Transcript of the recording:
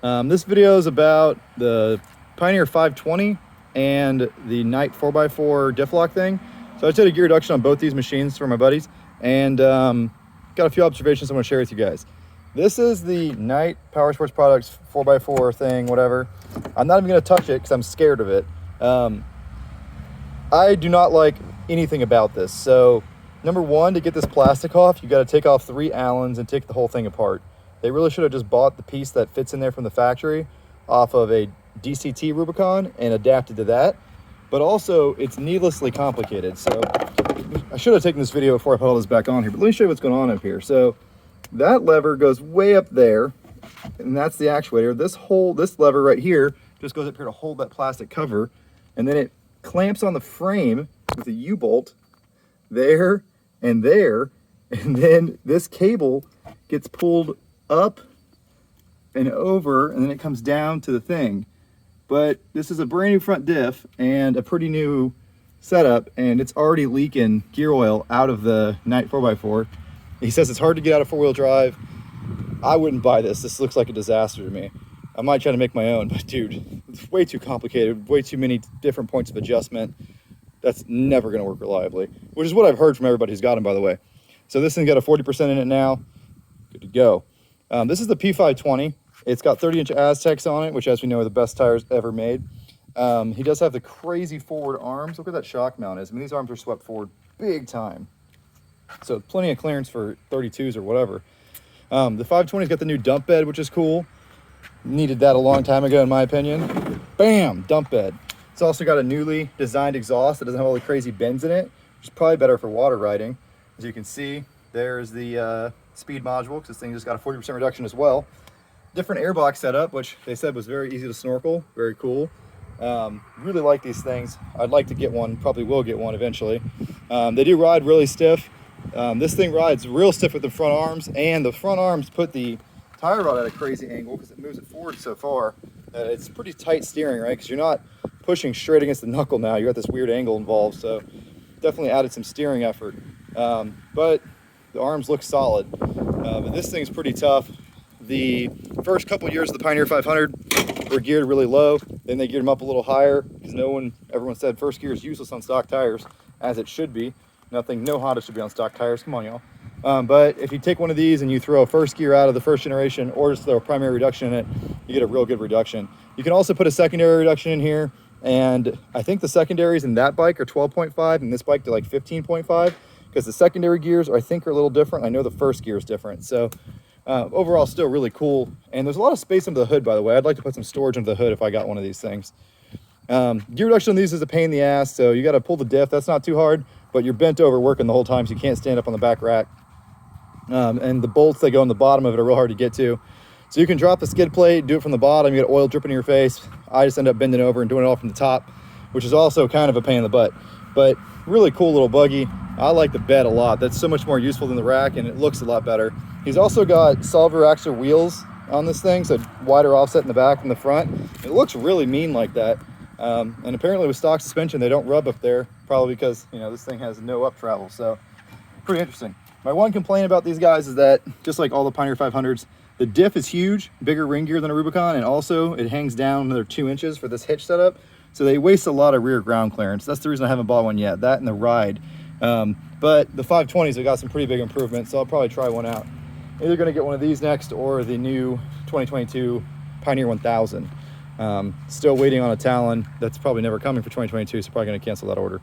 This video is about the Pioneer 520 and the Knight 4x4 diff lock thing. So I just did a gear reduction on both these machines for my buddies, and got a few observations I want to share with you guys. This is the Knight Power Sports Products 4x4 thing, whatever. I'm not even going to touch it because I'm scared of it. I do not like anything about this. So number one, to get this plastic off, you got to take off 3 Allens and take the whole thing apart. They really should have just bought the piece that fits in there from the factory off of a DCT Rubicon and adapted to that. But also, it's needlessly complicated. So I should have taken this video before I put all this back on here, but let me show you what's going on up here. So that lever goes way up there, and that's the actuator. This lever right here just goes up here to hold that plastic cover, and then it clamps on the frame with a U-bolt there, and then this cable gets pulled up and over, and then it comes down to the thing. But this is a brand new front diff and a pretty new setup, and it's already leaking gear oil out of the Knight 4x4. He says it's hard to get out of 4-wheel drive. I wouldn't buy this. This looks like a disaster to me. I might try to make my own, but dude, it's way too complicated, way too many different points of adjustment. That's never gonna work reliably, which is what I've heard from everybody who's got them, by the way. So this thing's got a 40% in it now. Good to go. This is the P520. It's got 30-inch Aztecs on it, which, as we know, are the best tires ever made. He does have the crazy forward arms. Look where that shock mount is. I mean, these arms are swept forward big time. So plenty of clearance for 32s or whatever. The 520's got the new dump bed, which is cool. Needed that a long time ago, in my opinion. Bam, dump bed. It's also got a newly designed exhaust that doesn't have all the crazy bends in it, which is probably better for water riding. As you can see, there's the speed module, because this thing just got a 40% reduction as well. Different airbox setup, which they said was very easy to snorkel. Very cool. Really like these things. I'd like to get one, probably will get one eventually. They do ride really stiff. This thing rides real stiff with the front arms, and the front arms put the tire rod at a crazy angle because it moves it forward so far. It's pretty tight steering, right? Because you're not pushing straight against the knuckle now. You got this weird angle involved, so definitely added some steering effort. But the arms look solid. But this thing's pretty tough. The first couple years of the Pioneer 500 were geared really low. Then they geared them up a little higher because everyone said first gear is useless on stock tires, as it should be. No Honda should be on stock tires. Come on, y'all. But if you take one of these and you throw a first gear out of the first generation, or just throw a primary reduction in it, you get a real good reduction. You can also put a secondary reduction in here, and I think the secondaries in that bike are 12.5 and this bike to like 15.5, because the secondary gears I think are a little different. I know the first gear is different. So overall, still really cool. And there's a lot of space under the hood, by the way. I'd like to put some storage under the hood if I got one of these things. Gear reduction on these is a pain in the ass, so you got to pull the diff. That's not too hard, but you're bent over working the whole time, so you can't stand up on the back rack. And the bolts that go on the bottom of it are real hard to get to. So you can drop the skid plate, do it from the bottom, you get oil dripping in your face. I just end up bending over and doing it all from the top, which is also kind of a pain in the butt. But really cool little buggy. I like the bed a lot. That's so much more useful than the rack, and it looks a lot better. He's also got Salver Axle wheels on this thing, so wider offset in the back and the front. It looks really mean like that. And apparently with stock suspension, they don't rub up there, probably because, you know, this thing has no up travel. So pretty interesting. My one complaint about these guys is that, just like all the Pioneer 500s, the diff is huge, bigger ring gear than a Rubicon, and also it hangs down another 2 inches for this hitch setup. So they waste a lot of rear ground clearance. That's the reason I haven't bought one yet, that and the ride. But the 520s have got some pretty big improvements, so I'll probably try one out. Either gonna get one of these next or the new 2022 Pioneer 1000. Still waiting on a Talon that's probably never coming for 2022, so probably gonna cancel that order.